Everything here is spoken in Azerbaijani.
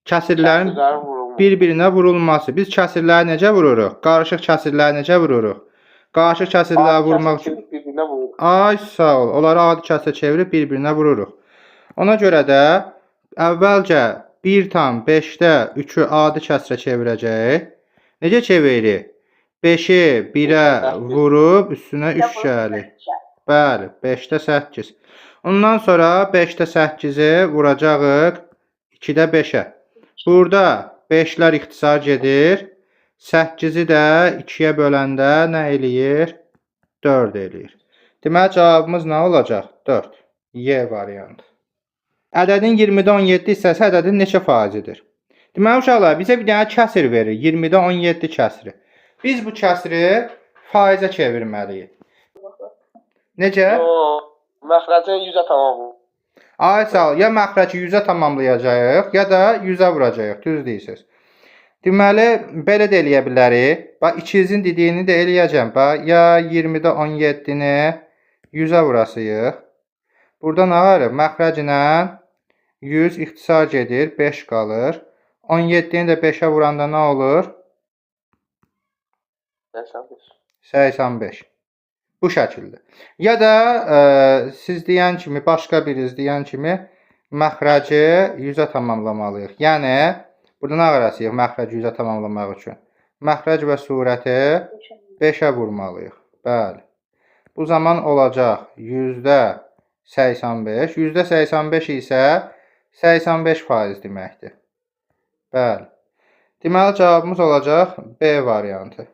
Kəsirlərin Kəsirlərin vurulması. bir-birinə vurulması. Biz kəsirləri necə vururuq? Qarışıq kəsirləri necə vururuq? Qarışıq kəsirləri vurmaq üçün bir-birinə vurulur. ay sağ ol. Onları adi kəsirə çevirib bir-birinə vururuq. Ona görə də əvvəlcə 1/5-də 3-ü adi kəsirə çevirəcəyik. Necə çeviririk? 5-i 1-ə vurub üstünə 3 gəlir. Bəli, 5-də 8. Ondan sonra 5-də 8-i vuracağıq 2-də 5-ə. Burada 5-lər ixtisar gedir. 8-i də 2-yə böləndə nə eləyir? 4 eləyir. Deməli, cavabımız nə olacaq? 4. Y variantı. Ədədin 20-də 17 hissəsi ədədin neçə faizidir? Deməli, uşaqlar, bizə bir dənə kəsir verir. 20-də 17 kəsiri. Biz bu kəsiri faizə çevirməliyik. Necə? Məxrəci 100-ə tamamlayır. Ay sağ ol. Ya məxrəci 100-ə tamamlayacağıq, ya da 100-ə vuracağıq. Düz deyirsiniz. Deməli, belə də eləyə bilərik. Bax, ikizin dediyini də eləyəcəm. Bax, ya 20-də 17-ni 100-ə vurasıyıq. Burada nə var? Məxrəclə 100 ixtisar gedir, 5 qalır. 17-ni də 5-ə vuranda nə olur? 85. 85. Bu şəkildə. Ya da siz deyən kimi, başqa biriniz deyən kimi məxrəci 100-ə tamamlamalıyıq. Yəni, burada nə qarasıyıq məxrəci 100-ə tamamlamaq üçün? Məxrəc və surəti 5-ə vurmalıyıq. Bəli. Bu zaman olacaq 85. 85 isə 85% deməkdir. Bəli. Deməli, cavabımız olacaq B variantı.